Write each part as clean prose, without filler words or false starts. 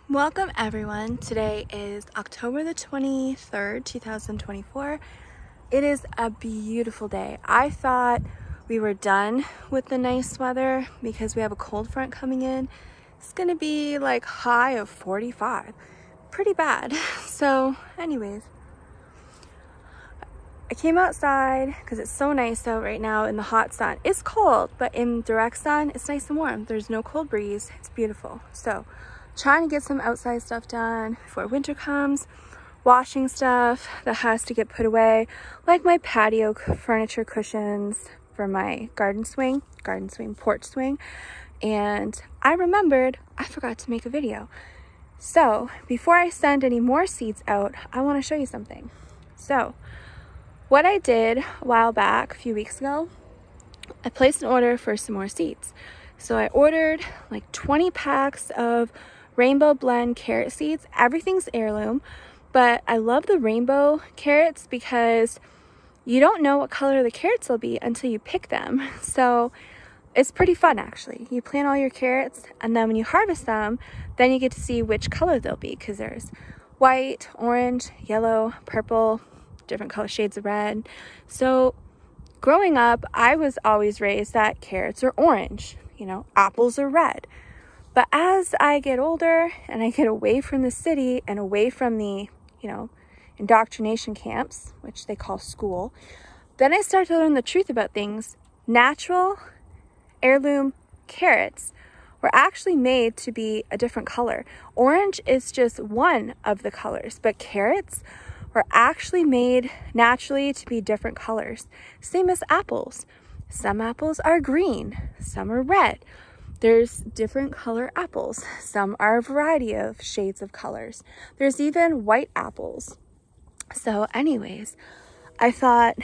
Welcome everyone. Today is October the 23rd, 2024. It is a beautiful day. I thought we were done with the nice weather because we have a cold front coming in. It's gonna be like high of 45. Pretty bad. So anyways, I came outside because it's so nice out right now in the hot sun. It's cold, but in direct sun, it's nice and warm. There's no cold breeze. It's beautiful. So trying to get some outside stuff done before winter comes. Washing stuff that has to get put away, like my patio furniture cushions for my porch swing. And I remembered I forgot to make a video. So before I send any more seeds out, I want to show you something. So what I did a while back, a few weeks ago, I placed an order for some more seeds. So I ordered like 20 packs of rainbow blend carrot seeds. Everything's heirloom, but I love the rainbow carrots because you don't know what color the carrots will be until you pick them. So it's pretty fun actually. You plant all your carrots and then when you harvest them, then you get to see which color they'll be because there's white, orange, yellow, purple, different color shades of red. So growing up, I was always raised that carrots are orange, apples are red. But as I get older and I get away from the city and away from the, indoctrination camps, which they call school, then I start to learn the truth about things. Natural heirloom carrots were actually made to be a different color. Orange is just one of the colors, but carrots were actually made naturally to be different colors. Same as apples. Some apples are green, some are red. There's different color apples. Some are a variety of shades of colors. There's even white apples. So anyways, I thought,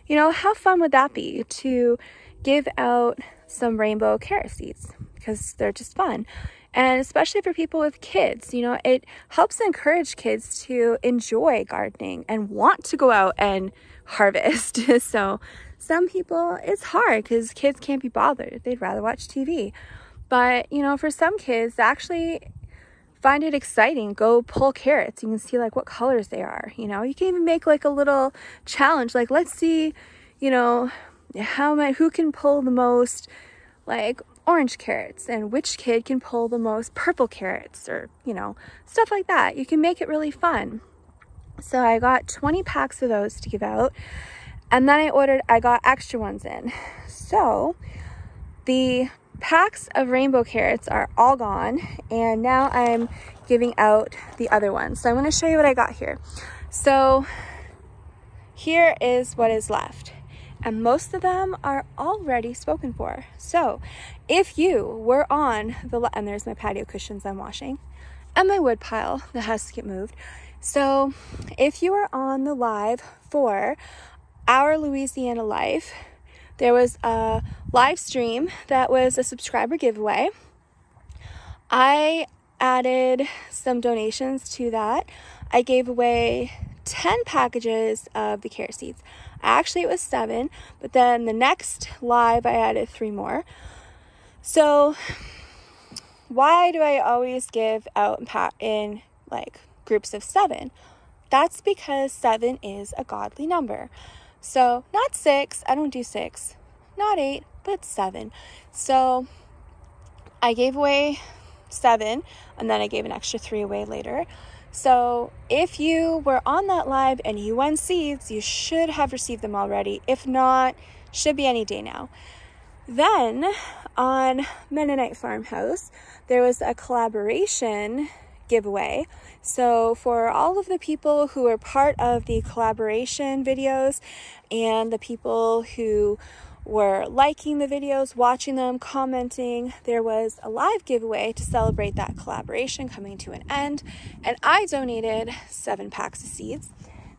how fun would that be to give out some rainbow carrot seeds because they're just fun. And especially for people with kids, it helps encourage kids to enjoy gardening and want to go out and harvest. So some people, it's hard because kids can't be bothered. They'd rather watch TV. But, for some kids, actually find it exciting. Go pull carrots. You can see like what colors they are. You can even make like a little challenge. Like, let's see, who can pull the most like orange carrots and which kid can pull the most purple carrots or, stuff like that. You can make it really fun. So I got 20 packs of those to give out. And then I got extra ones in. So the packs of rainbow carrots are all gone. And now I'm giving out the other ones. So I'm going to show you what I got here. So here is what is left. And most of them are already spoken for. So if you were on and there's my patio cushions I'm washing and my wood pile that has to get moved. So if you were on the live for Our Louisiana Life, there was a live stream that was a subscriber giveaway. I added some donations to that. I gave away 10 packages of the carrot seeds. Actually, it was 7, but then the next live, I added 3 more. So why do I always give out in like groups of 7? That's because 7 is a godly number. So not 6, I don't do 6, not 8, but 7. So I gave away 7, and then I gave an extra 3 away later. So if you were on that live and you won seeds, you should have received them already. If not, should be any day now. Then on Mennonite Farmhouse, there was a collaboration giveaway. So for all of the people who were part of the collaboration videos and the people who were liking the videos, watching them, commenting, there was a live giveaway to celebrate that collaboration coming to an end, and I donated 7 packs of seeds.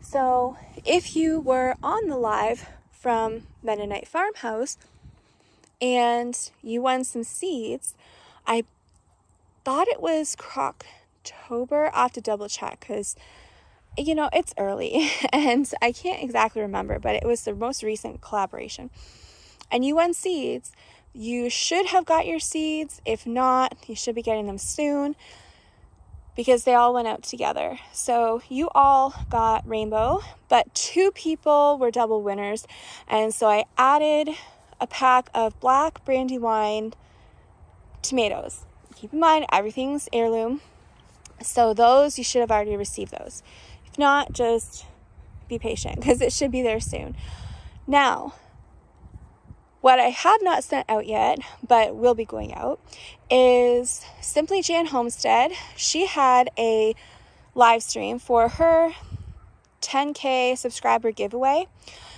So if you were on the live from Mennonite Farmhouse and you won some seeds, I thought it was Croctober. I'll have to double check because it's early and I can't exactly remember, but it was the most recent collaboration. And you won seeds, you should have got your seeds. If not, you should be getting them soon. because they all went out together. So you all got rainbow, but 2 people were double winners. And so I added a pack of black Brandywine tomatoes. Keep in mind, everything's heirloom. So those, you should have already received those. If not, just be patient because it should be there soon. Now, what I have not sent out yet, but will be going out, is Simply Jan Homestead. She had a live stream for her 10K subscriber giveaway.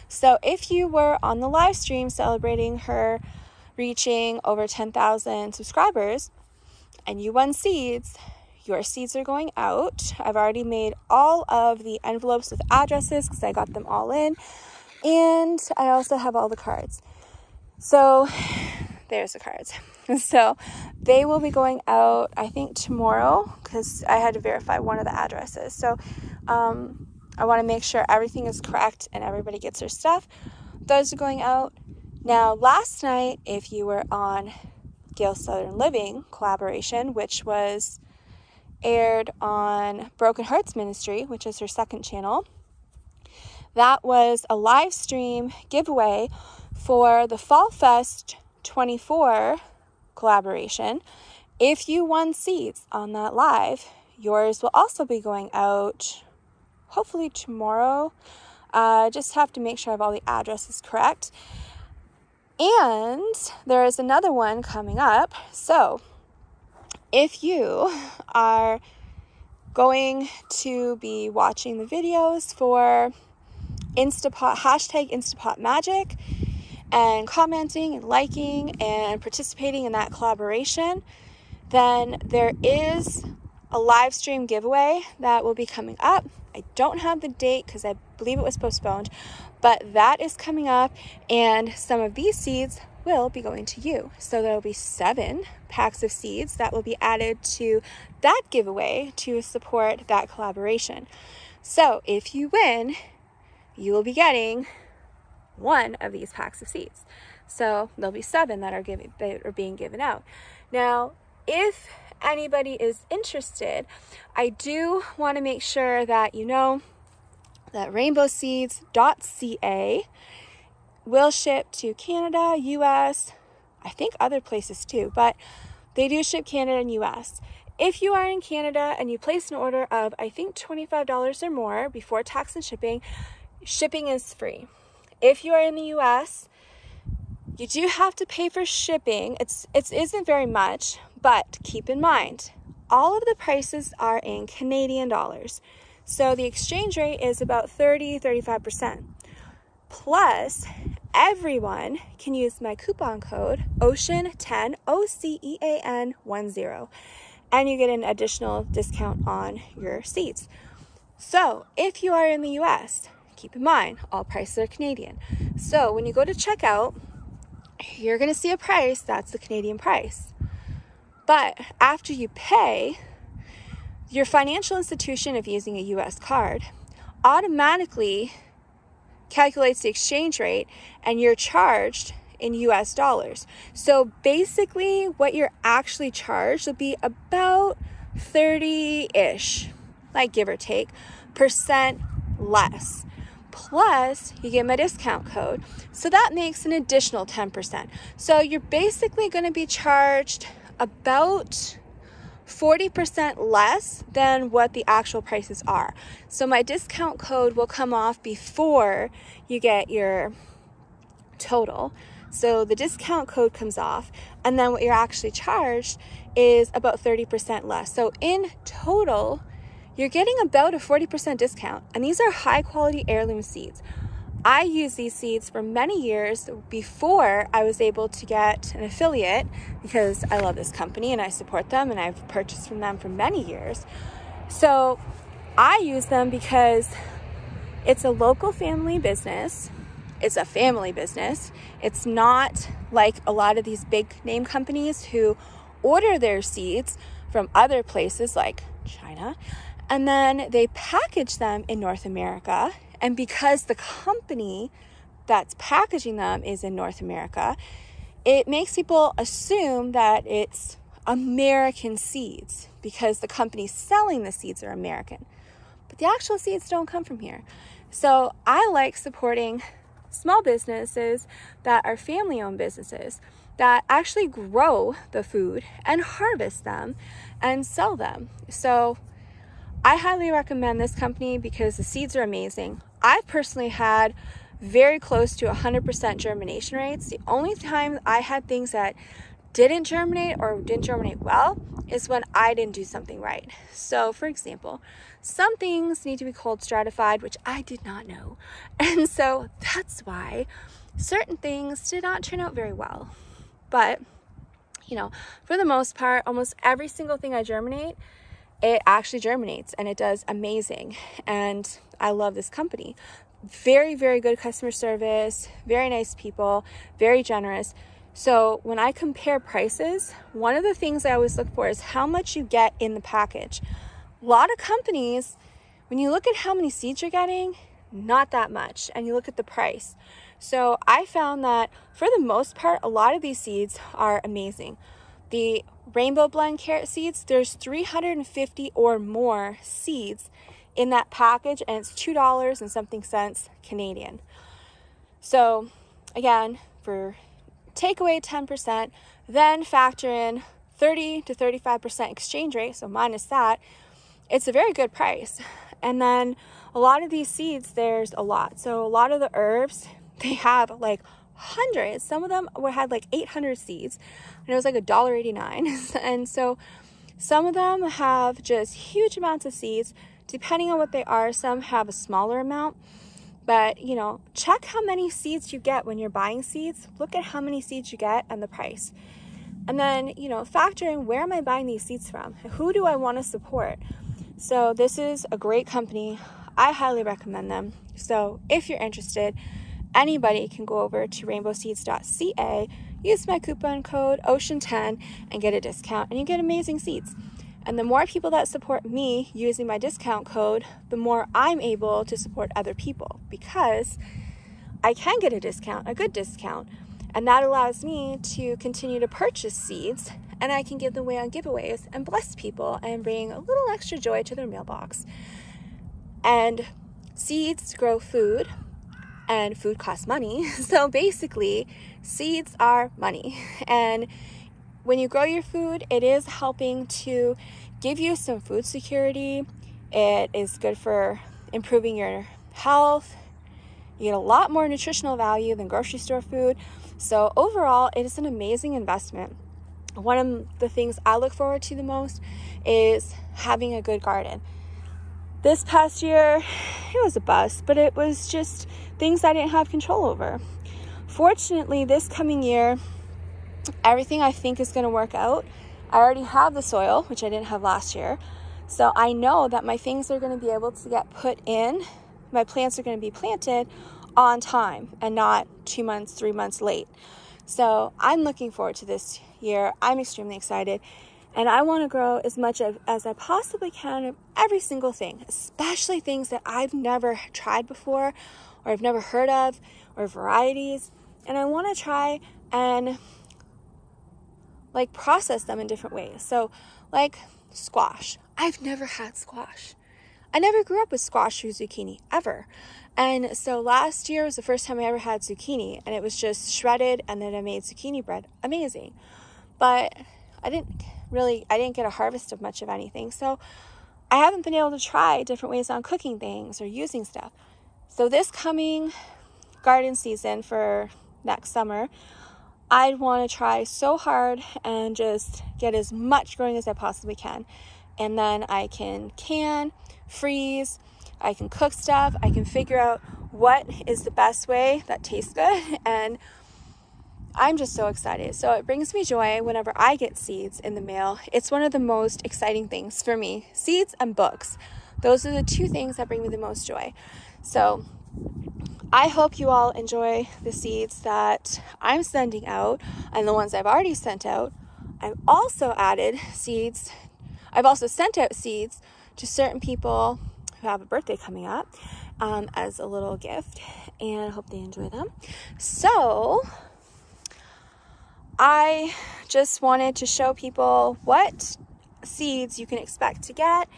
So if you were on the live stream celebrating her reaching over 10,000 subscribers and you won seeds, your seeds are going out. I've already made all of the envelopes with addresses because I got them all in. And I also have all the cards. So there's the cards. So they will be going out, I think, tomorrow because I had to verify one of the addresses. So I want to make sure everything is correct and everybody gets their stuff. Those are going out. Now, last night, if you were on Gail's Southern Living collaboration, which was aired on Broken Hearts Ministry, which is her second channel, that was a live stream giveaway for the Fall Fest 24 collaboration. If you won seeds on that live, yours will also be going out hopefully tomorrow. Just have to make sure I have all the addresses correct. And there is another one coming up. So if you are going to be watching the videos for Instapot, hashtag Instapot Magic, and commenting and liking and participating in that collaboration, then there is a live stream giveaway that will be coming up. I don't have the date because I believe it was postponed, but that is coming up, and some of these seeds will be going to you. So there will be 7 packs of seeds that will be added to that giveaway to support that collaboration. So if you win, you will be getting one of these packs of seeds. So there'll be 7 that are being given out. Now, if anybody is interested, I do want to make sure that you know that rainbowseeds.ca will ship to Canada, US, I think other places too, but they do ship Canada and US. If you are in Canada and you place an order of, I think, $25 or more before tax and shipping, shipping is free. If you are in the US, you do have to pay for shipping. It isn't very much, but keep in mind, all of the prices are in Canadian dollars. So the exchange rate is about 35%. Plus, everyone can use my coupon code OCEAN10, OCEAN10, and you get an additional discount on your seeds. So if you are in the US, keep in mind, all prices are Canadian. So when you go to checkout, you're going to see a price that's the Canadian price. But after you pay, your financial institution, if using a US card, automatically calculates the exchange rate and you're charged in US dollars. So basically what you're actually charged will be about 30-ish, like give or take, % less. Plus, you get my discount code. So that makes an additional 10%. So you're basically going to be charged about 40% less than what the actual prices are. So my discount code will come off before you get your total. So the discount code comes off, and then what you're actually charged is about 30% less. So in total, you're getting about a 40% discount, and these are high quality heirloom seeds. I used these seeds for many years before I was able to get an affiliate because I love this company and I support them and I've purchased from them for many years. So I use them because it's a local family business. It's a family business. It's not like a lot of these big name companies who order their seeds from other places like China, and then they package them in North America. And because the company that's packaging them is in North America, it makes people assume that it's American seeds because the company selling the seeds are American, but the actual seeds don't come from here. So I like supporting small businesses that are family-owned businesses that actually grow the food and harvest them and sell them. So I highly recommend this company because the seeds are amazing. I've personally had very close to 100% germination rates. The only time I had things that didn't germinate or didn't germinate well is when I didn't do something right. So for example, some things need to be cold stratified, which I did not know. And so that's why certain things did not turn out very well. But, you know, for the most part, almost every single thing I germinate, it actually germinates and it does amazing. And I love this company. Very, very good customer service, very nice people, very generous. So when I compare prices, one of the things I always look for is how much you get in the package. A lot of companies, when you look at how many seeds you're getting, not that much, and you look at the price. So I found that for the most part, a lot of these seeds are amazing. The rainbow blend carrot seeds, there's 350 or more seeds in that package, and it's $2 and something cents Canadian. So again, for take away 10%, then factor in 30 to 35% exchange rate, so minus that, it's a very good price. And then a lot of these seeds, there's a lot. So a lot of the herbs, they have like hundreds. Some of them had like 800 seeds, and it was like $1.89. And so some of them have just huge amounts of seeds. Depending on what they are, some have a smaller amount. But, you know, check how many seeds you get when you're buying seeds. Look at how many seeds you get and the price. And then, you know, factor in, where am I buying these seeds from? Who do I want to support? So this is a great company. I highly recommend them. So if you're interested, anybody can go over to rainbowseeds.ca, use my coupon code OCEAN10 and get a discount, and you get amazing seeds. And the more people that support me using my discount code, the more I'm able to support other people, because I can get a discount, a good discount. And that allows me to continue to purchase seeds, and I can give them away on giveaways and bless people and bring a little extra joy to their mailbox. And seeds grow food, and food costs money. So basically, seeds are money. And when you grow your food, it is helping to give you some food security. It is good for improving your health. You get a lot more nutritional value than grocery store food. So overall, it is an amazing investment. One of the things I look forward to the most is having a good garden. This past year, it was a bust, but it was just things I didn't have control over. Fortunately, this coming year, everything I think is going to work out. I already have the soil, which I didn't have last year. So I know that my things are going to be able to get put in. My plants are going to be planted on time and not 2 months, 3 months late. So I'm looking forward to this year. I'm extremely excited. And I want to grow as much as I possibly can of every single thing, especially things that I've never tried before or I've never heard of, or varieties. And I want to try and like process them in different ways. So like squash. I've never had squash. I never grew up with squash or zucchini ever. And so last year was the first time I ever had zucchini, and it was just shredded, and then I made zucchini bread. Amazing. But I didn't get a harvest of much of anything. So I haven't been able to try different ways on cooking things or using stuff. So this coming garden season for next summer, I want to try so hard and just get as much growing as I possibly can. And then I can freeze, I can cook stuff, I can figure out what is the best way that tastes good. And I'm just so excited. So it brings me joy whenever I get seeds in the mail. It's one of the most exciting things for me. Seeds and books. Those are the two things that bring me the most joy. So I hope you all enjoy the seeds that I'm sending out and the ones I've already sent out. I've also sent out seeds to certain people who have a birthday coming up as a little gift, and I hope they enjoy them. So I just wanted to show people what seeds you can expect to get,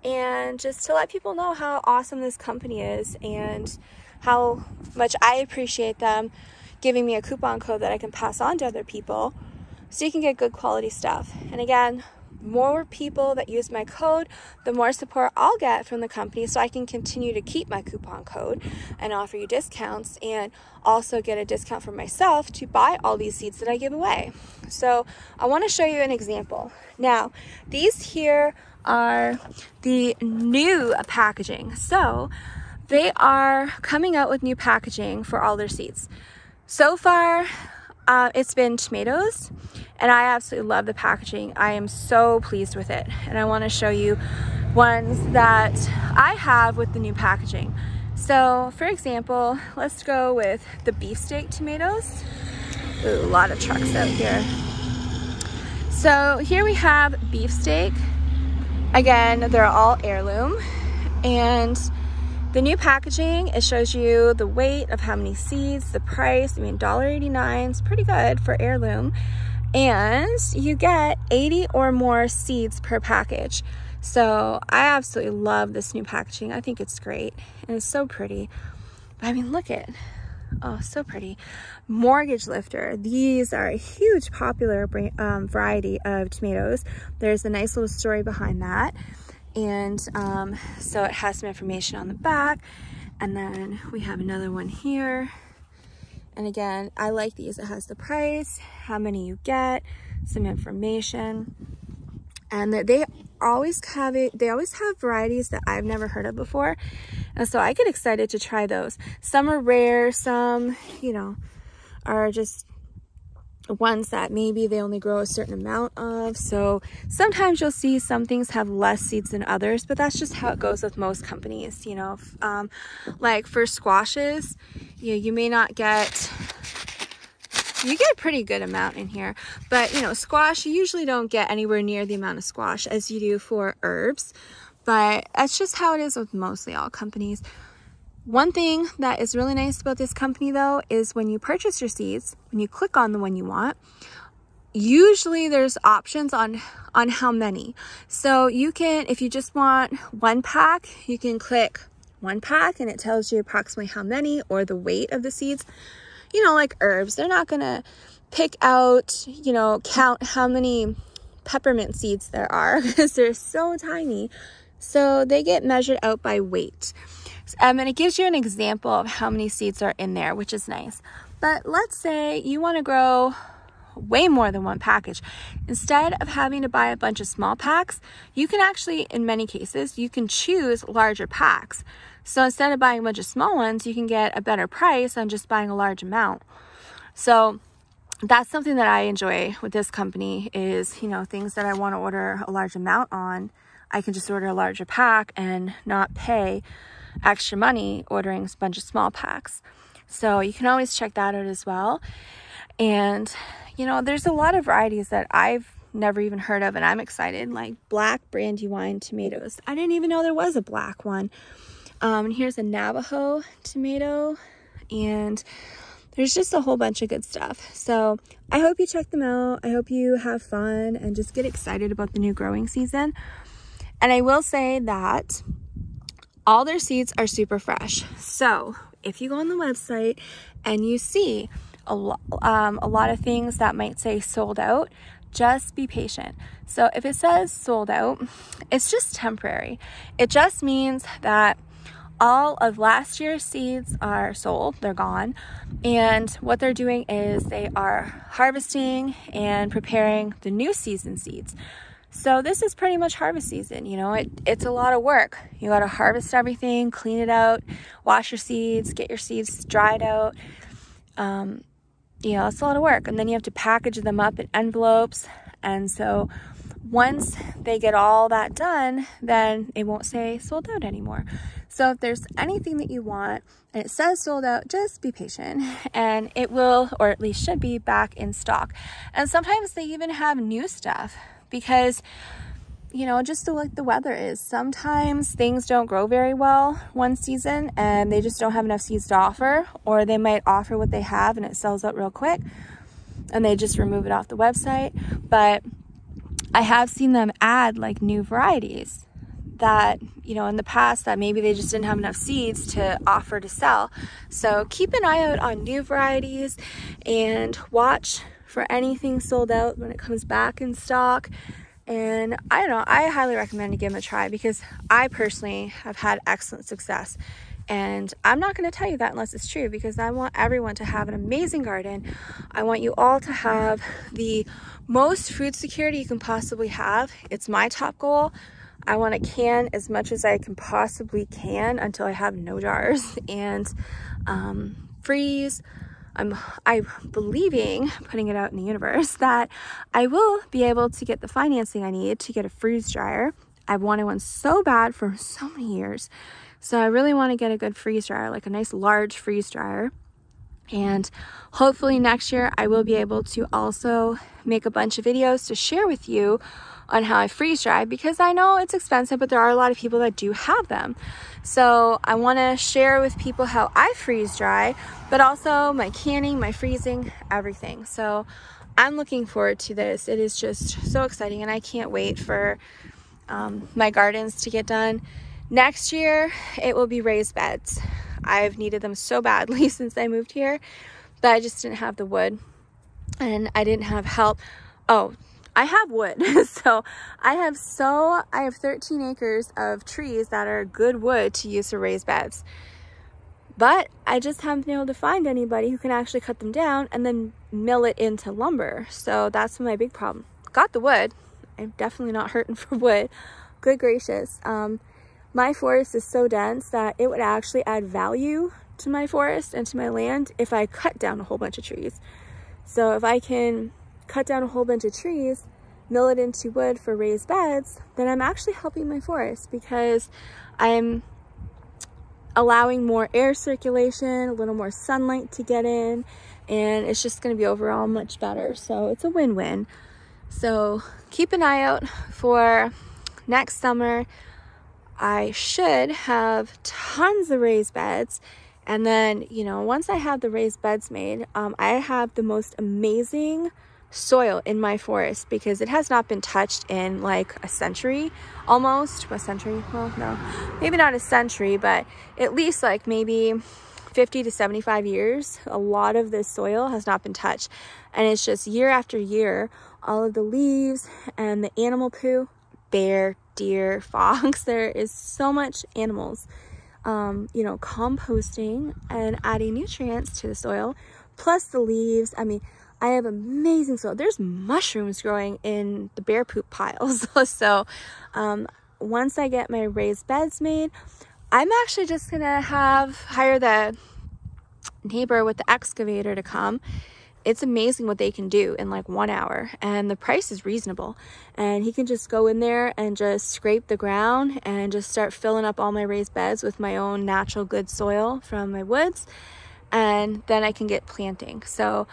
and just to let people know how awesome this company is and how much I appreciate them giving me a coupon code that I can pass on to other people so you can get good quality stuff. And again, more people that use my code, the more support I'll get from the company, so I can continue to keep my coupon code and offer you discounts, and also get a discount for myself to buy all these seeds that I give away. So I want to show you an example. Now, these here are the new packaging. So they are coming out with new packaging for all their seeds. So far, it's been tomatoes, and I absolutely love the packaging. I am so pleased with it, and I want to show you ones that I have with the new packaging. So for example, let's go with the beefsteak tomatoes. Ooh, a lot of trucks out here. So here we have beefsteak. Again, they're all heirloom, and the new packaging, it shows you the weight of how many seeds, the price. I mean, $1.89 is pretty good for heirloom. And you get 80 or more seeds per package. So I absolutely love this new packaging. I think it's great, and it's so pretty. I mean, look at it. Oh, so pretty. Mortgage lifter. These are a huge popular variety of tomatoes. There's a nice little story behind that. And so it has some information on the back, and then we have another one here. And again, I like these. It has the price, how many you get, some information, and they always have varieties that I've never heard of before, and so I get excited to try those. Some are rare, some, you know, are just ones that maybe they only grow a certain amount of. So sometimes you'll see some things have less seeds than others, but that's just how it goes with most companies, you know. Like for squashes, you may not get, you get a pretty good amount in here, but you know, squash, you usually don't get anywhere near the amount of squash as you do for herbs, but that's just how it is with mostly all companies. One thing that is really nice about this company though is when you purchase your seeds, when you click on the one you want, usually there's options on how many. So you can, if you just want one pack, you can click one pack and it tells you approximately how many or the weight of the seeds. You know, like herbs, they're not gonna pick out, you know, count how many peppermint seeds there are because they're so tiny. So they get measured out by weight. And it gives you an example of how many seeds are in there, which is nice. But let's say you want to grow way more than one package. Instead of having to buy a bunch of small packs, you can actually, in many cases, you can choose larger packs. So instead of buying a bunch of small ones, you can get a better price on just buying a large amount. So that's something that I enjoy with this company is, you know, things that I want to order a large amount on, I can just order a larger pack and not pay extra money ordering a bunch of small packs. So you can always check that out as well. And you know, there's a lot of varieties that I've never even heard of, and I'm excited, like black Brandywine tomatoes. I didn't even know there was a black one. And here's a Navajo tomato, and there's just a whole bunch of good stuff. So I hope you check them out. I hope you have fun and just get excited about the new growing season. And I will say that all their seeds are super fresh. So if you go on the website and you see a lot of things that might say sold out, just be patient. So if it says sold out, it's just temporary. It just means that all of last year's seeds are sold, they're gone. And what they're doing is they are harvesting and preparing the new season seeds. So this is pretty much harvest season, you know, it's a lot of work. You got to harvest everything, clean it out, wash your seeds, get your seeds dried out. You know, it's a lot of work. And then you have to package them up in envelopes. And so once they get all that done, then it won't say sold out anymore. So if there's anything that you want and it says sold out, just be patient and it will, or at least should be, back in stock. And sometimes they even have new stuff because, you know, just like the weather is, sometimes things don't grow very well one season and they just don't have enough seeds to offer, or they might offer what they have and it sells out real quick. and they just remove it off the website. But I have seen them add like new varieties that, you know, in the past that maybe they just didn't have enough seeds to offer to sell. So keep an eye out on new varieties and watch for anything sold out when it comes back in stock. And I don't know, I highly recommend to give them a try because I personally have had excellent success. And I'm not going to tell you that unless it's true, because I want everyone to have an amazing garden. I want you all to have the most food security you can possibly have. It's my top goal. I want to can as much as I can possibly can until I have no jars, and freeze. I'm believing, putting it out in the universe, that I will be able to get the financing I need to get a freeze dryer. I've wanted one so bad for so many years. So I really want to get a good freeze dryer, like a nice large freeze dryer. And hopefully next year I will be able to also make a bunch of videos to share with you on how I freeze dry, because I know it's expensive, but there are a lot of people that do have them. So I want to share with people how I freeze dry, but also my canning, my freezing, everything. So I'm looking forward to this. It is just so exciting, and I can't wait for my gardens to get done. Next year it will be raised beds. I've needed them so badly since I moved here, but I just didn't have the wood and I didn't have help. Oh, I have wood. So I have 13 acres of trees that are good wood to use for raised beds, but I just haven't been able to find anybody who can actually cut them down and then mill it into lumber. So that's my big problem. Got the wood. I'm definitely not hurting for wood. Good gracious. My forest is so dense that it would actually add value to my forest and to my land if I cut down a whole bunch of trees. So if I can cut down a whole bunch of trees, mill it into wood for raised beds, then I'm actually helping my forest, because I'm allowing more air circulation, a little more sunlight to get in, and it's just going to be overall much better. So it's a win-win. So keep an eye out for next summer. I should have tons of raised beds, and then, you know, once I have the raised beds made, I have the most amazing soil in my forest, because it has not been touched in like a century, almost a century. Well, no, maybe not a century, but at least like maybe 50 to 75 years. A lot of this soil has not been touched, and it's just year after year, all of the leaves and the animal poo, bear, deer, fox, there is so much animals, you know, composting and adding nutrients to the soil, plus the leaves. I mean, I have amazing soil. There's mushrooms growing in the bear poop piles. So once I get my raised beds made, I'm actually just gonna hire the neighbor with the excavator to come. It's amazing what they can do in like 1 hour, and the price is reasonable, and he can just go in there and just scrape the ground and just start filling up all my raised beds with my own natural good soil from my woods, and then I can get planting. So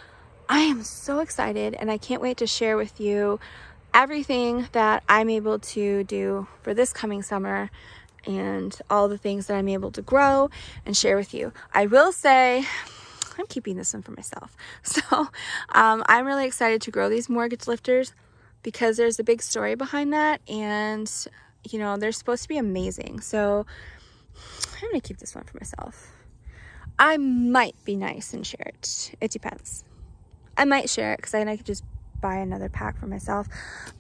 I am so excited, and I can't wait to share with you everything that I'm able to do for this coming summer and all the things that I'm able to grow and share with you. I will say, I'm keeping this one for myself. So I'm really excited to grow these mortgage lifters, because there's a big story behind that, and you know, they're supposed to be amazing. So I'm gonna keep this one for myself. I might be nice and share it. It depends. I might share it because then I could just buy another pack for myself.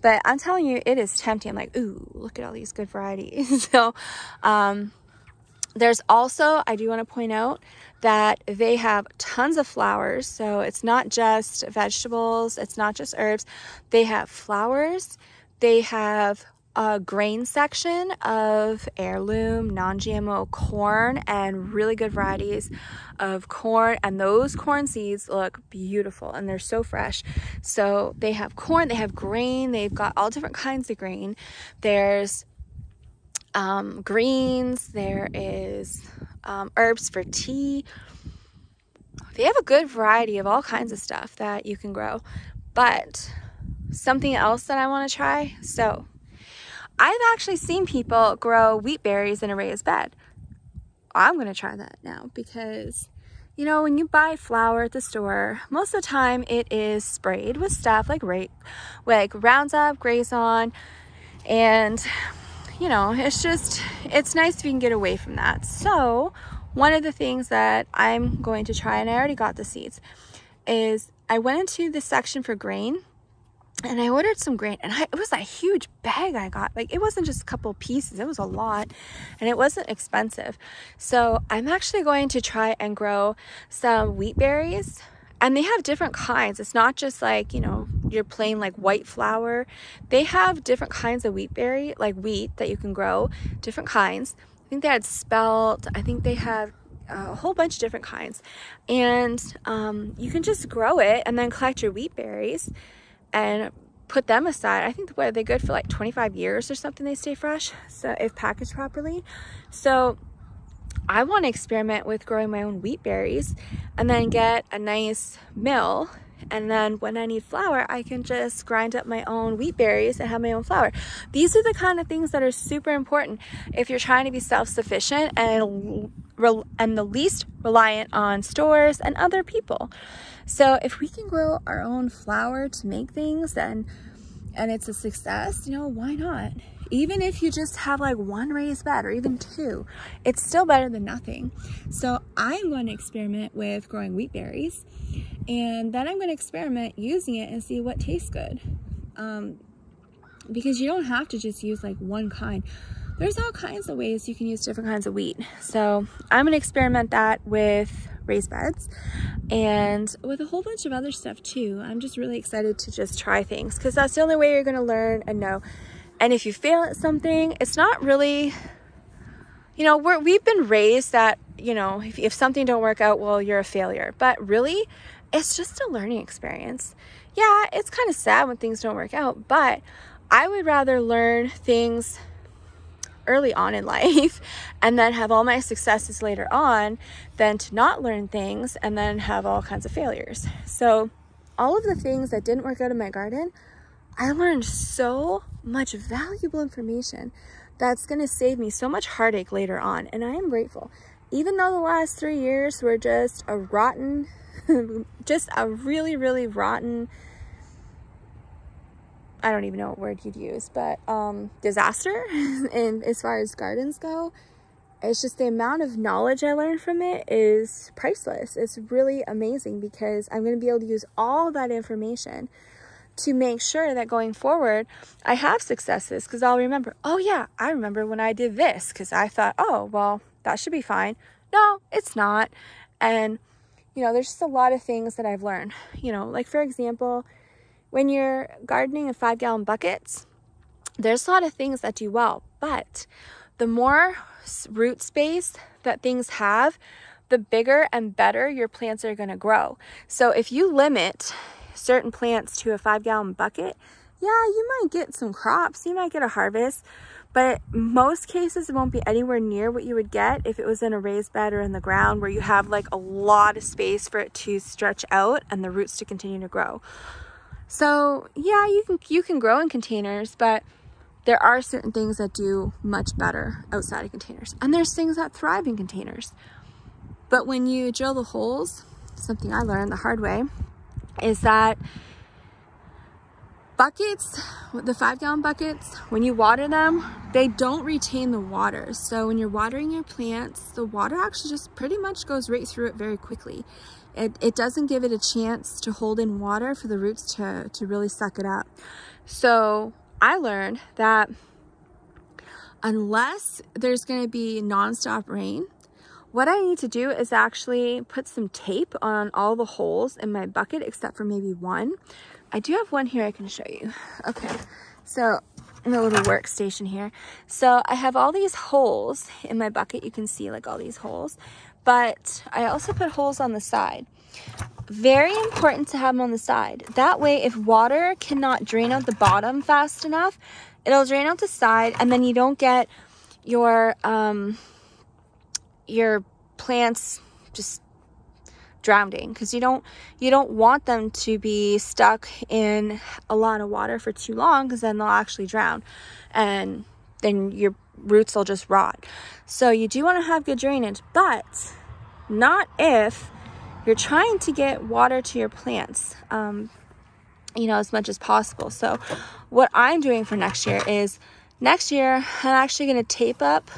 But I'm telling you, it is tempting. I'm like, ooh, look at all these good varieties. So there's also, I do want to point out that they have tons of flowers. So it's not just vegetables, it's not just herbs. They have flowers. They have a grain section of heirloom, non-GMO corn, and really good varieties of corn. And those corn seeds look beautiful, and they're so fresh. So they have corn, they have grain, they've got all different kinds of grain. There's greens, there is herbs for tea. They have a good variety of all kinds of stuff that you can grow. But something else that I want to try, so I've actually seen people grow wheat berries in a raised bed. I'm going to try that now, because you know, when you buy flour at the store, most of the time it is sprayed with stuff like Roundup, Grazon, and you know, it's nice if you can get away from that. So one of the things that I'm going to try, and I already got the seeds, is I went into the section for grain and I ordered some grain, and it was a huge bag I got. Like, it wasn't just a couple pieces, it was a lot, and it wasn't expensive. So I'm actually going to try and grow some wheat berries, and they have different kinds. It's not just like, you know, your plain like white flour. They have different kinds of wheat berry, like wheat that you can grow, different kinds. I think they had spelt, I think they have a whole bunch of different kinds. And you can just grow it and then collect your wheat berries and put them aside. I think they're good for like 25 years or something. They stay fresh, so if packaged properly. So I want to experiment with growing my own wheat berries and then get a nice mill, and then when I need flour, I can just grind up my own wheat berries and have my own flour. These are the kind of things that are super important if you're trying to be self-sufficient and the least reliant on stores and other people. So if we can grow our own flour to make things, and it's a success, you know, why not? Even if you just have like one raised bed or even two, it's still better than nothing. So I'm going to experiment with growing wheat berries, and then I'm going to experiment using it and see what tastes good. Because you don't have to just use like one kind. There's all kinds of ways you can use different kinds of wheat. So I'm going to experiment that with raised beds and with a whole bunch of other stuff too. I'm just really excited to just try things, because that's the only way you're going to learn and know. And if you fail at something, it's not really, you know, we've been raised that, you know, if something don't work out, well, you're a failure. But really, it's just a learning experience. Yeah, it's kind of sad when things don't work out, but I would rather learn things early on in life and then have all my successes later on than to not learn things and then have all kinds of failures. So all of the things that didn't work out in my garden, I learned so much valuable information that's going to save me so much heartache later on, and I am grateful. Even though the last 3 years were just a rotten just a really, really rotten, I don't even know what word you'd use, but disaster. And as far as gardens go, it's just the amount of knowledge I learned from it is priceless. It's really amazing, because I'm going to be able to use all that information to make sure that going forward I have successes, because I'll remember, oh yeah, I remember when I did this, because I thought, oh, well, that should be fine. No, it's not. And you know, there's just a lot of things that I've learned, you know, like for example, when you're gardening in 5-gallon buckets, there's a lot of things that do well, but the more root space that things have, the bigger and better your plants are going to grow. So if you limit certain plants to a 5-gallon bucket, yeah, you might get some crops, you might get a harvest, but most cases it won't be anywhere near what you would get if it was in a raised bed or in the ground, where you have like a lot of space for it to stretch out and the roots to continue to grow. So yeah, you can grow in containers, but there are certain things that do much better outside of containers, and there's things that thrive in containers. But when you drill the holes, something I learned the hard way, is that buckets, the 5-gallon buckets, when you water them, they don't retain the water. So when you're watering your plants, the water actually just pretty much goes right through it very quickly. It doesn't give it a chance to hold in water for the roots to really suck it up. So I learned that unless there's going to be nonstop rain, what I need to do is actually put some tape on all the holes in my bucket, except for maybe one. I do have one here I can show you. Okay, so in the little workstation here. So I have all these holes in my bucket. You can see like all these holes, but I also put holes on the side. Very important to have them on the side. That way, if water cannot drain out the bottom fast enough, it'll drain out the side, and then you don't get your plants just drowning, because you don't want them to be stuck in a lot of water for too long, because then they'll actually drown and then your roots will just rot. So you do want to have good drainage, but not if you're trying to get water to your plants, you know, as much as possible. So what I'm doing for next year is, next year I'm actually going to tape up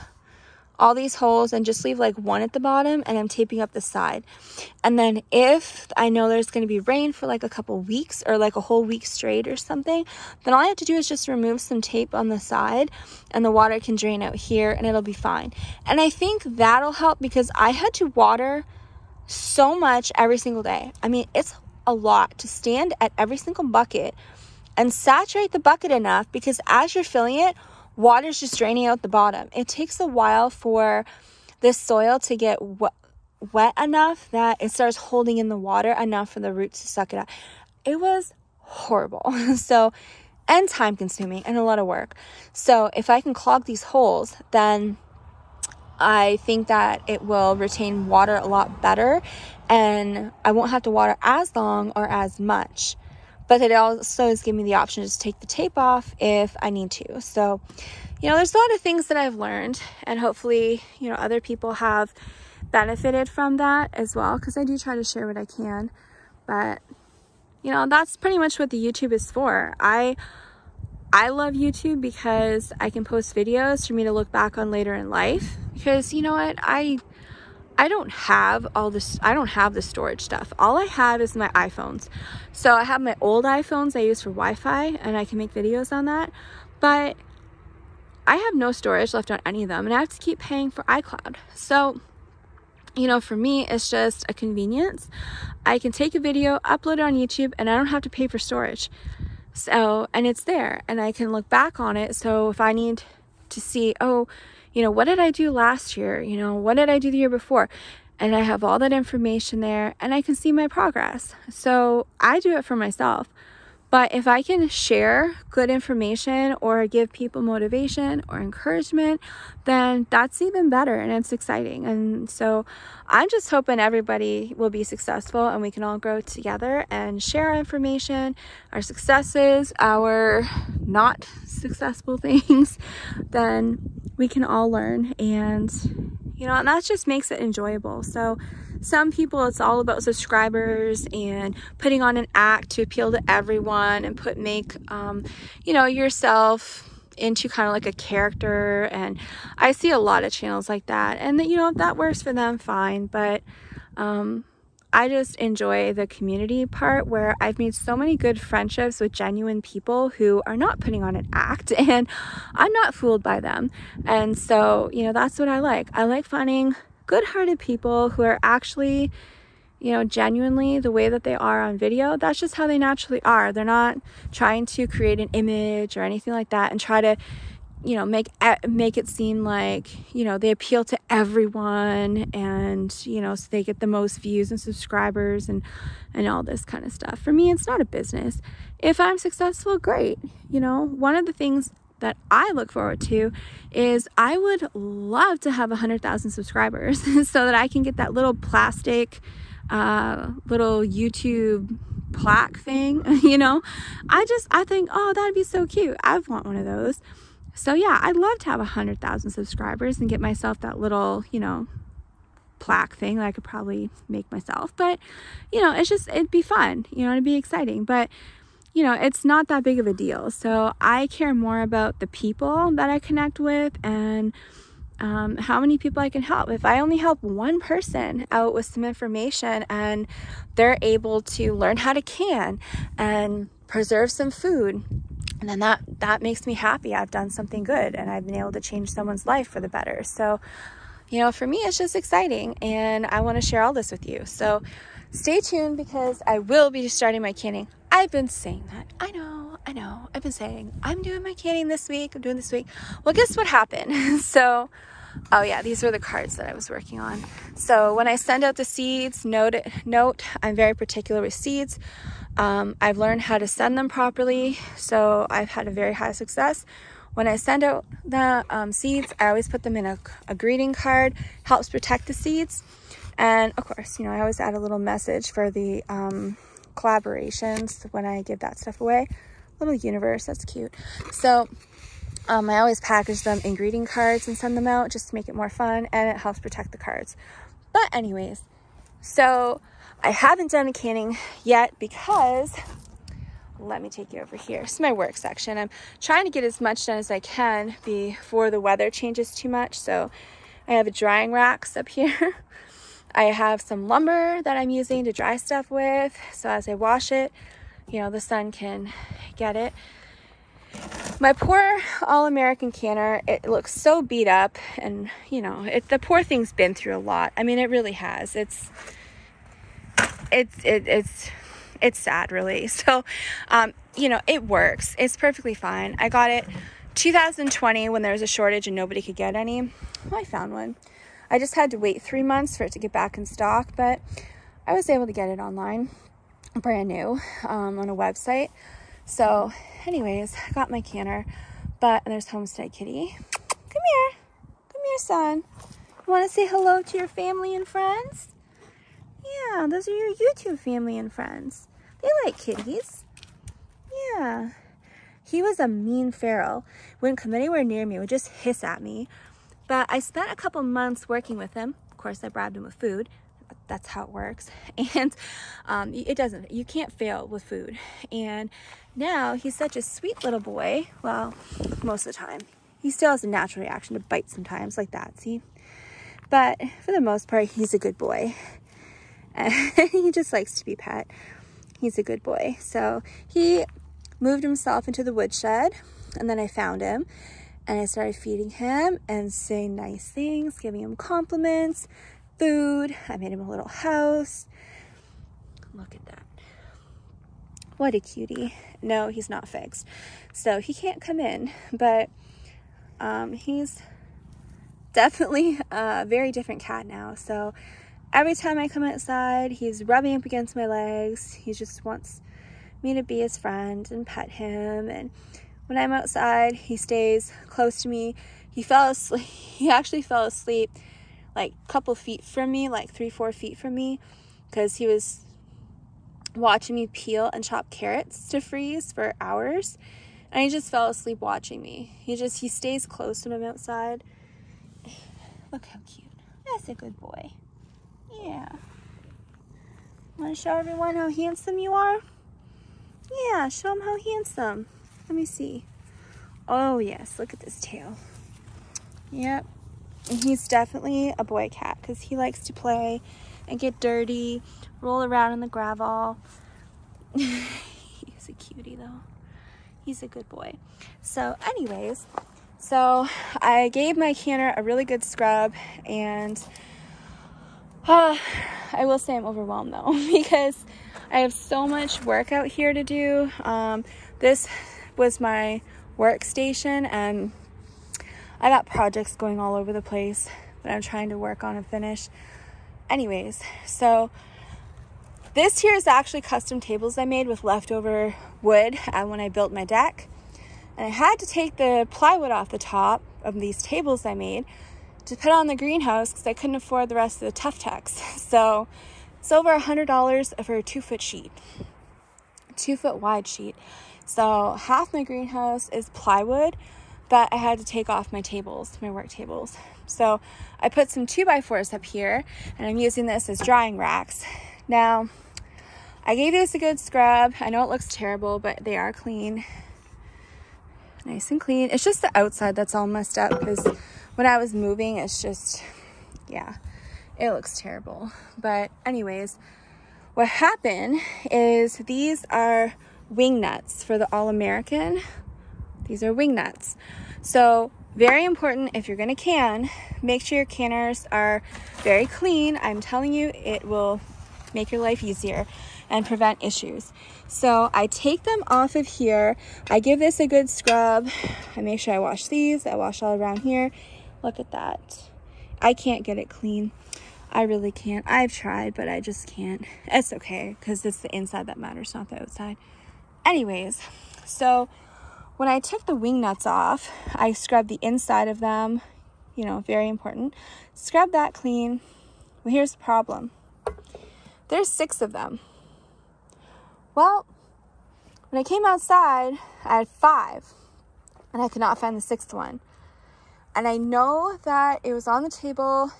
all these holes and just leave like one at the bottom, and I'm taping up the side. And then if I know there's going to be rain for like a couple weeks or like a whole week straight or something, then all I have to do is just remove some tape on the side and the water can drain out here and it'll be fine. And I think that'll help, because I had to water so much every single day. I mean, it's a lot to stand at every single bucket and saturate the bucket enough, because as you're filling it, water's just draining out the bottom. It takes a while for this soil to get wet enough that it starts holding in the water enough for the roots to suck it up. It was horrible. So, and time consuming and a lot of work. So if I can clog these holes, then I think that it will retain water a lot better, and I won't have to water as long or as much. But it also is giving me the option to just take the tape off if I need to. So, you know, there's a lot of things that I've learned, and hopefully, you know, other people have benefited from that as well, because I do try to share what I can. But, you know, that's pretty much what the YouTube is for. I love YouTube because I can post videos for me to look back on later in life, because you know what, I don't have all this, I don't have the storage stuff. All I have is my iPhones. So I have my old iPhones I use for Wi-Fi, and I can make videos on that, but I have no storage left on any of them, and I have to keep paying for iCloud. So, you know, for me, it's just a convenience. I can take a video, upload it on YouTube, and I don't have to pay for storage. So, and it's there, and I can look back on it. So if I need to see, oh, you know, what did I do last year? You know, what did I do the year before? And I have all that information there, and I can see my progress. So I do it for myself. But if I can share good information or give people motivation or encouragement, then that's even better, and it's exciting. And so I'm just hoping everybody will be successful, and we can all grow together and share our information, our successes, our not successful things. Then we can all learn, and you know, and that just makes it enjoyable. So some people, it's all about subscribers and putting on an act to appeal to everyone and make you know, yourself into kind of like a character. And I see a lot of channels like that, and you know, if that works for them, fine. But I just enjoy the community part, where I've made so many good friendships with genuine people who are not putting on an act, and I'm not fooled by them. And so, you know, that's what I like. I like finding good-hearted people who are actually, you know, genuinely the way that they are on video. That's just how they naturally are. They're not trying to create an image or anything like that and try to, you know, make it seem like, you know, they appeal to everyone, and you know, so they get the most views and subscribers and all this kind of stuff. For me, it's not a business. If I'm successful, great. You know, one of the things that I look forward to is I would love to have 100,000 subscribers so that I can get that little plastic little YouTube plaque thing. You know, I think, oh, that'd be so cute. I want one of those. So yeah, I'd love to have 100,000 subscribers and get myself that little, you know, plaque thing that I could probably make myself. But you know, it'd be fun, you know, it'd be exciting. But you know, it's not that big of a deal. So I care more about the people that I connect with, and how many people I can help. If I only help one person out with some information, and they're able to learn how to can and preserve some food, and then that makes me happy. I've done something good, and I've been able to change someone's life for the better. So, you know, for me, it's just exciting, and I want to share all this with you. So stay tuned, because I will be starting my canning. I've been saying that. I know. I've been saying I'm doing my canning this week. I'm doing this week. Well, guess what happened? So, oh yeah, these were the cards that I was working on. So when I send out the seeds, note, I'm very particular with seeds. I've learned how to send them properly, so I've had a very high success. When I send out the seeds, I always put them in a greeting card. Helps protect the seeds. And of course, you know, I always add a little message for the collaborations when I give that stuff away. Little universe, that's cute. So I always package them in greeting cards and send them out just to make it more fun, and it helps protect the cards. But anyways, so I haven't done a canning yet because, let me take you over here. It's my work section. I'm trying to get as much done as I can before the weather changes too much. So I have a drying racks up here. I have some lumber that I'm using to dry stuff with. So as I wash it, you know, the sun can get it. My poor All-American canner, it looks so beat up, and you know, the poor thing's been through a lot. I mean, it really has. It's sad, really. So, you know, it works. It's perfectly fine. I got it 2020 when there was a shortage and nobody could get any. Well, I found one. I just had to wait 3 months for it to get back in stock, but I was able to get it online, brand new, on a website. So anyways, I got my canner, and there's Homestead Kitty. Come here, son. You want to say hello to your family and friends? Yeah, those are your YouTube family and friends. They like kitties. Yeah. He was a mean feral. Wouldn't come anywhere near me, would just hiss at me. But I spent a couple months working with him. Of course, I bribed him with food. That's how it works. And you can't fail with food. And now he's such a sweet little boy. Well, most of the time. He still has a natural reaction to bite sometimes, like that, see? But for the most part, he's a good boy. He just likes to be pet. He's a good boy. So he moved himself into the woodshed, and then I found him, and I started feeding him and saying nice things, giving him compliments, food. I made him a little house. Look at that. What a cutie. No, he's not fixed, so he can't come in, but he's definitely a very different cat now. So every time I come outside, he's rubbing up against my legs. He just wants me to be his friend and pet him. And when I'm outside, he stays close to me. He fell asleep. He actually fell asleep like a couple feet from me, like 3-4 feet from me, because he was watching me peel and chop carrots to freeze for hours. And he just fell asleep watching me. He stays close when I'm outside. Look how cute. That's a good boy. Yeah. Want to show everyone how handsome you are? Yeah, show them how handsome. Let me see. Oh yes, look at this tail. Yep. And he's definitely a boy cat because he likes to play and get dirty, roll around in the gravel. He's a cutie though. He's a good boy. So anyways, I gave my canner a really good scrub, and I will say I'm overwhelmed though because I have so much work out here to do. This was my workstation, and I got projects going all over the place that I'm trying to work on and finish. Anyways, so this here is actually custom tables I made with leftover wood when I built my deck. And I had to take the plywood off the top of these tables I made to put on the greenhouse because I couldn't afford the rest of the Tough Techs. So it's over $100 for a 2-foot sheet, 2-foot wide sheet. So half my greenhouse is plywood, but I had to take off my tables, my work tables. So I put some 2x4s up here, and I'm using this as drying racks. Now, I gave this a good scrub. I know it looks terrible, but they are clean. Nice and clean. It's just the outside that's all messed up because when I was moving, it's just, yeah, it looks terrible. But anyways, what happened is these are wing nuts for the All-American. These are wing nuts. So very important, if you're gonna can, make sure your canners are very clean. I'm telling you, it will make your life easier and prevent issues. So I take them off of here. I give this a good scrub. I make sure I wash these. I wash all around here. Look at that. I can't get it clean. I really can't. I've tried, but I just can't. It's okay, because it's the inside that matters, not the outside. Anyways, so when I took the wing nuts off, I scrubbed the inside of them. You know, very important. Scrub that clean. Well, here's the problem. There's 6 of them. Well, when I came outside, I had 5, and I could not find the 6th one. And I know that it was on the table,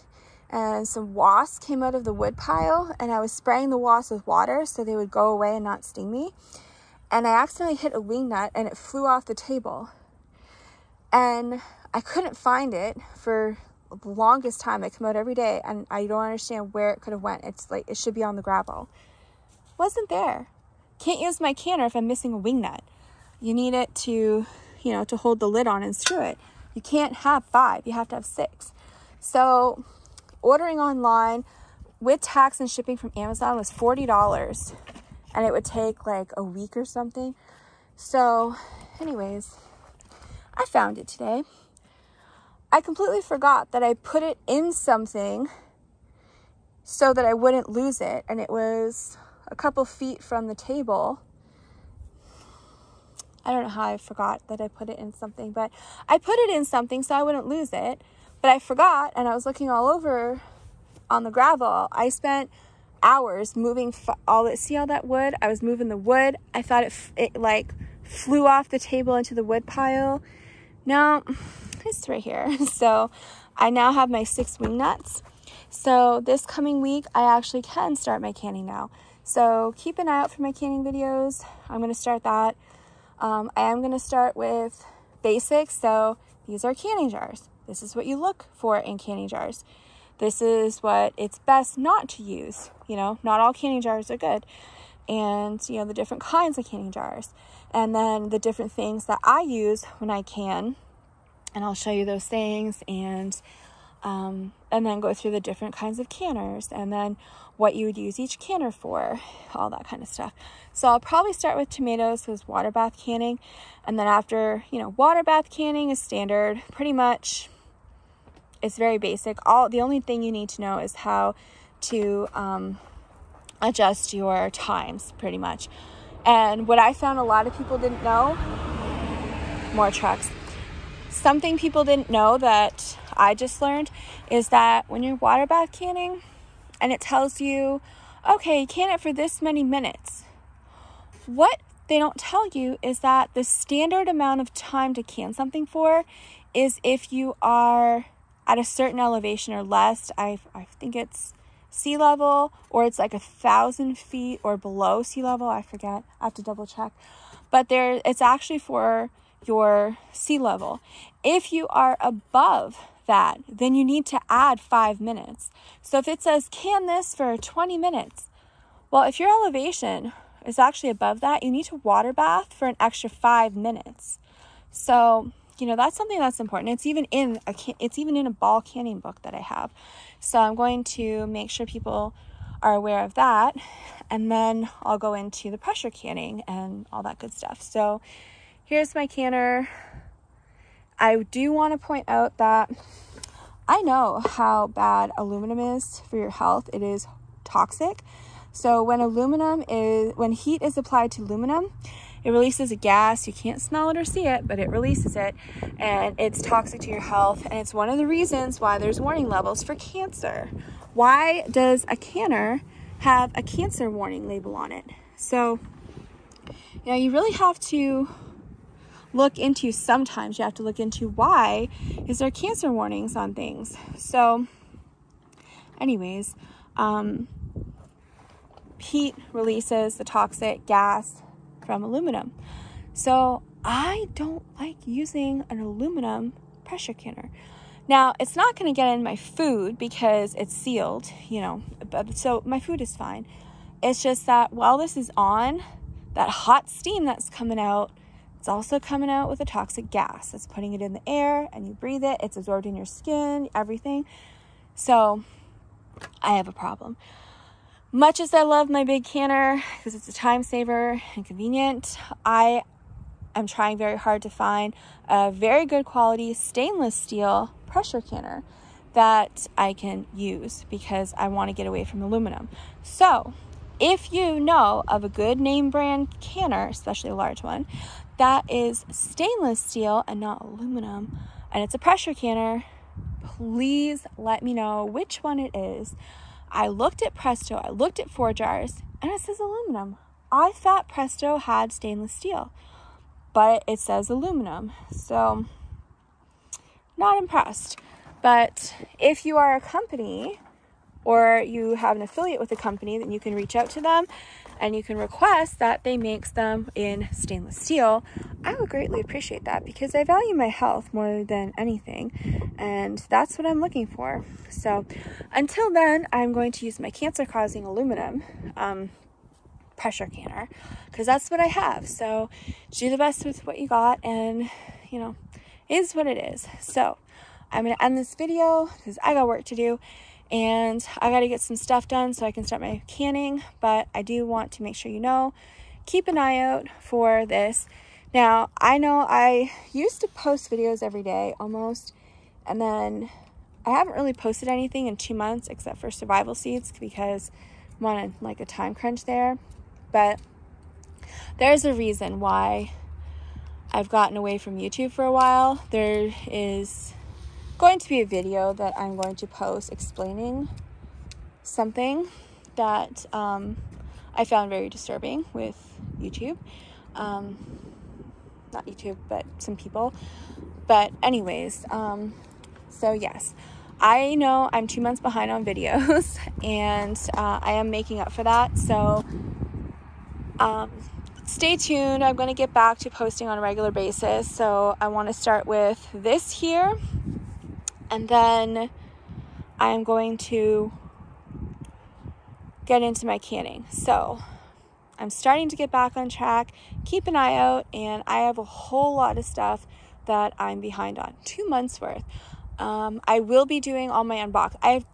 and some wasps came out of the wood pile, and I was spraying the wasps with water so they would go away and not sting me. And I accidentally hit a wing nut and it flew off the table. And I couldn't find it for the longest time. I come out every day and I don't understand where it could have went. It's like it should be on the gravel. Wasn't there. Can't use my canner if I'm missing a wing nut. You need it to, to hold the lid on and screw it. You can't have 5, you have to have 6. So ordering online with tax and shipping from Amazon was $40, and it would take like a week or something. So anyways, I found it today. I completely forgot that I put it in something so that I wouldn't lose it, and it was a couple feet from the table. I don't know how I forgot that I put it in something, but I put it in something so I wouldn't lose it. But I forgot, and I was looking all over on the gravel. I spent hours moving see all that wood? I was moving the wood. I thought it like flew off the table into the wood pile. No, it's right here. So I now have my 6 wing nuts. So this coming week, I actually can start my canning now. So keep an eye out for my canning videos. I'm going to start that. I am going to start with basics. So these are canning jars. This is what you look for in canning jars. This is what it's best not to use. Not all canning jars are good. And, the different kinds of canning jars. And then the different things that I use when I can. And I'll show you those things. And then go through the different kinds of canners. And then what you would use each canner for. All that kind of stuff. So I'll probably start with tomatoes, because water bath canning. And then after, water bath canning is standard. Pretty much, it's very basic. The only thing you need to know is how to adjust your times, pretty much. And what I found a lot of people didn't know, more trucks. Something people didn't know that I just learned is that when you're water bath canning and it tells you, okay, can it for this many minutes. What they don't tell you is that the standard amount of time to can something for is if you are at a certain elevation or less. I think it's sea level, or it's like 1,000 feet or below sea level. I forget. I have to double check. But it's actually for your sea level. If you are above that, then you need to add 5 minutes. So if it says can this for 20 minutes, well, if your elevation is actually above that, you need to water bath for an extra 5 minutes. So that's something that's important. It's even in a ball canning book that I have. So I'm going to make sure people are aware of that, and then I'll go into the pressure canning and all that good stuff. So here's my canner. I do want to point out that I know how bad aluminum is for your health. It is toxic. So when heat is applied to aluminum, it releases a gas. You can't smell it or see it, but it releases it, and it's toxic to your health. And it's one of the reasons why there's warning levels for cancer. Why does a canner have a cancer warning label on it? So, you really have to look into, sometimes you have to look into why is there cancer warnings on things. So anyways, heat releases the toxic gas from aluminum. So I don't like using an aluminum pressure canner. Now, it's not going to get in my food because it's sealed, so my food is fine. It's just that while this is on, that hot steam that's coming out, it's also coming out with a toxic gas. It's putting it in the air and you breathe it. It's absorbed in your skin, everything. So I have a problem. Much as I love my big canner because it's a time saver and convenient, I am trying very hard to find a very good quality stainless steel pressure canner that I can use because I want to get away from aluminum. So if you know of a good name brand canner, especially a large one, that is stainless steel and not aluminum, and it's a pressure canner, please let me know which one it is. I looked at Presto, I looked at 4Jars, and it says aluminum. I thought Presto had stainless steel, but it says aluminum, so not impressed. But if you are a company or you have an affiliate with a company, then you can reach out to them and you can request that they make them in stainless steel. I would greatly appreciate that because I value my health more than anything, and that's what I'm looking for. So until then, I'm going to use my cancer-causing aluminum pressure canner because that's what I have. So do the best with what you got, and you know, it is what it is. So I'm going to end this video because I got work to do. And I got to get some stuff done so I can start my canning. But I do want to make sure you know, keep an eye out for this. Now, I know I used to post videos every day almost. And then I haven't really posted anything in 2 months except for survival seeds because I'm on like a time crunch there. But there's a reason why I've gotten away from YouTube for a while. There is going to be a video that I'm going to post explaining something that I found very disturbing with YouTube. Not YouTube, but some people. But anyways, so yes, I know I'm 2 months behind on videos and I am making up for that. So stay tuned. I'm going to get back to posting on a regular basis. So I want to start with this here. And then I'm going to get into my canning. So I'm starting to get back on track. Keep an eye out. And I have a whole lot of stuff that I'm behind on. 2 months worth. I will be doing all my I have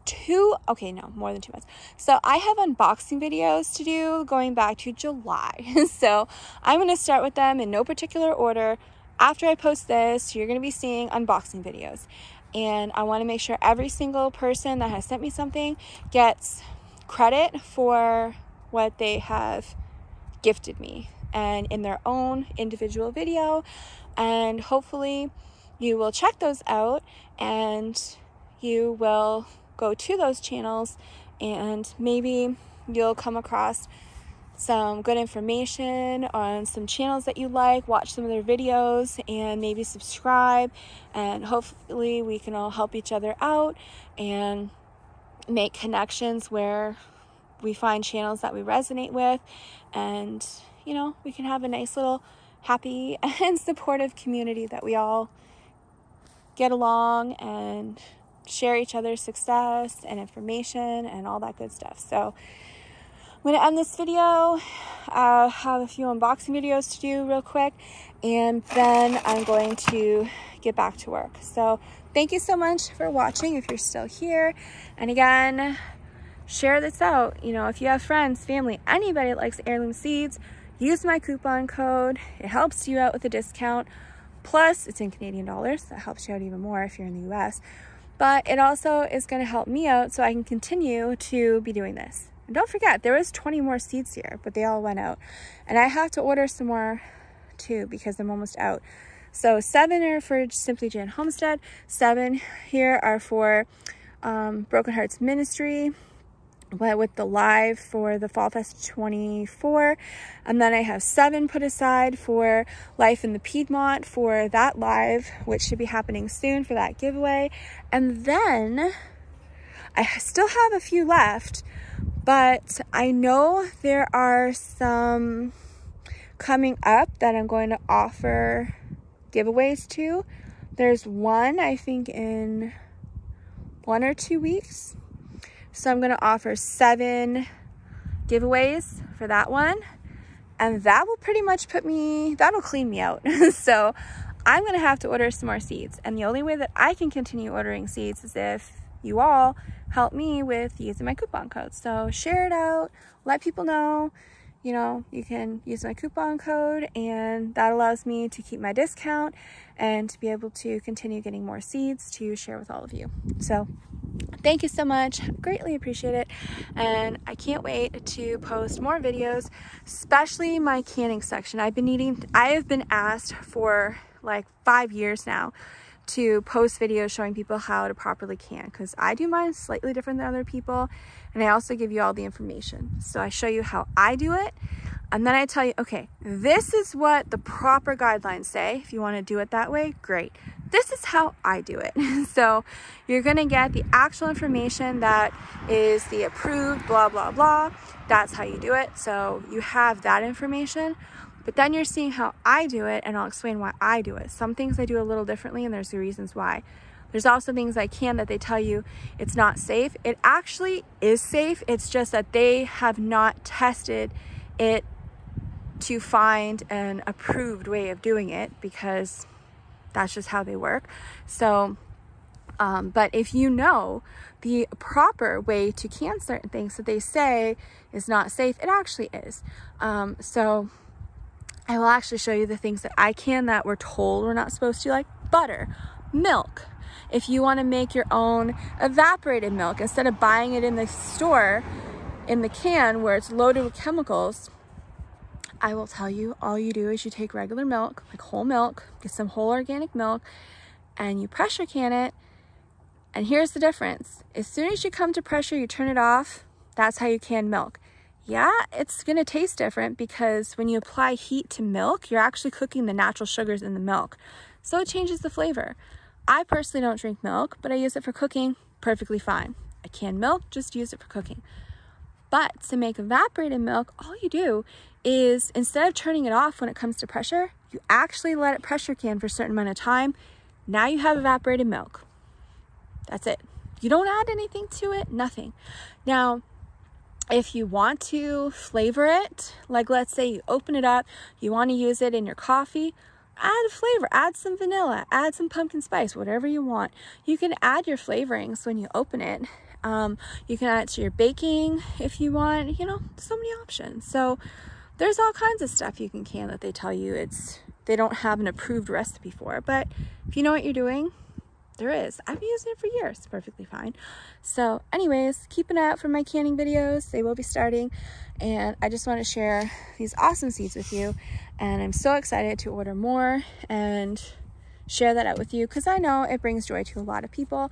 more than 2 months. So I have unboxing videos to do going back to July. So I'm going to start with them in no particular order. After I post this, you're going to be seeing unboxing videos. And I want to make sure every single person that has sent me something gets credit for what they have gifted me and in their own individual video. And hopefully you will check those out and you will go to those channels and maybe you'll come across some good information on some channels that you like, watch some of their videos, and maybe subscribe, and hopefully we can all help each other out and make connections where we find channels that we resonate with, and you know, we can have a nice little happy and supportive community that we all get along and share each other's success and information and all that good stuff. So I'm going to end this video. I have a few unboxing videos to do real quick, and then I'm going to get back to work. So thank you so much for watching if you're still here. And again, share this out. You know, if you have friends, family, anybody that likes heirloom seeds, use my coupon code. It helps you out with a discount. Plus, it's in Canadian dollars. That helps you out even more if you're in the US. But it also is going to help me out so I can continue to be doing this. And don't forget, there was 20 more seeds here, but they all went out. And I have to order some more too because I'm almost out. So 7 are for Simply Jan Homestead. 7 here are for Broken Hearts Ministry. Went with the live for the Fall Fest 24. And then I have 7 put aside for Life in the Piedmont for that live, which should be happening soon for that giveaway. And then I still have a few left, but I know there are some coming up that I'm going to offer giveaways to. There's one, I think, in 1 or 2 weeks. So I'm going to offer 7 giveaways for that one. And that will pretty much that'll clean me out. So I'm going to have to order some more seeds. And the only way that I can continue ordering seeds is if you all help me with using my coupon code. So share it out, let people know, you know, you can use my coupon code, and that allows me to keep my discount and to be able to continue getting more seeds to share with all of you. So thank you so much. Greatly appreciate it. And I can't wait to post more videos, especially my canning section. I have been asked for like 5 years now to post videos showing people how to properly can, because I do mine slightly different than other people, and I also give you all the information. So I show you how I do it, and then I tell you, okay, this is what the proper guidelines say. If you want to do it that way, great. this is how I do it. So you're gonna get the actual information that is the approved blah blah blah. That's how you do it. So you have that information, but then you're seeing how I do it, and I'll explain why I do it. Some things I do a little differently, and there's the reasons why. There's also things I can that they tell you it's not safe. It actually is safe. It's just that they have not tested it to find an approved way of doing it, because that's just how they work. So, but if you know the proper way to can certain things that they say is not safe, it actually is. So I will actually show you the things that I can that we're told we're not supposed to, like butter, milk. If you want to make your own evaporated milk, instead of buying it in the store in the can where it's loaded with chemicals, I will tell you, all you do is you take regular milk, like whole milk, get some whole organic milk, and you pressure can it. And here's the difference. As soon as you come to pressure, you turn it off. That's how you can milk. Yeah, it's gonna taste different, because when you apply heat to milk, you're actually cooking the natural sugars in the milk. So it changes the flavor. I personally don't drink milk, but I use it for cooking perfectly fine. I can milk, just use it for cooking. But to make evaporated milk, all you do is, instead of turning it off when it comes to pressure, you actually let it pressure can for a certain amount of time. Now you have evaporated milk. That's it. You don't add anything to it, nothing. Now, if you want to flavor it, like let's say you open it up, you want to use it in your coffee, add a flavor, add some vanilla, add some pumpkin spice, whatever you want. You can add your flavorings when you open it. You can add it to your baking if you want, you know, so many options. So there's all kinds of stuff you can that they tell you they don't have an approved recipe for, but if you know what you're doing, there is. I've used it for years, it's perfectly fine. So anyways, keep an eye out for my canning videos. They will be starting, and I just want to share these awesome seeds with you, and I'm so excited to order more and share that out with you, because I know it brings joy to a lot of people.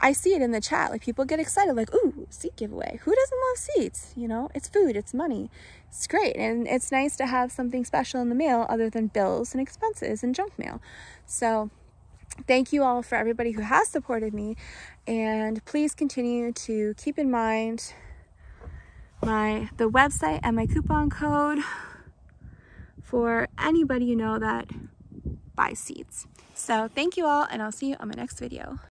I see it in the chat, like people get excited, like, ooh, seed giveaway. Who doesn't love seeds? You know, it's food, it's money. It's great, and it's nice to have something special in the mail other than bills and expenses and junk mail. So thank you all for everybody who has supported me, and please continue to keep in mind the website and my coupon code for anybody you know that buys seeds. So thank you all, and I'll see you on my next video.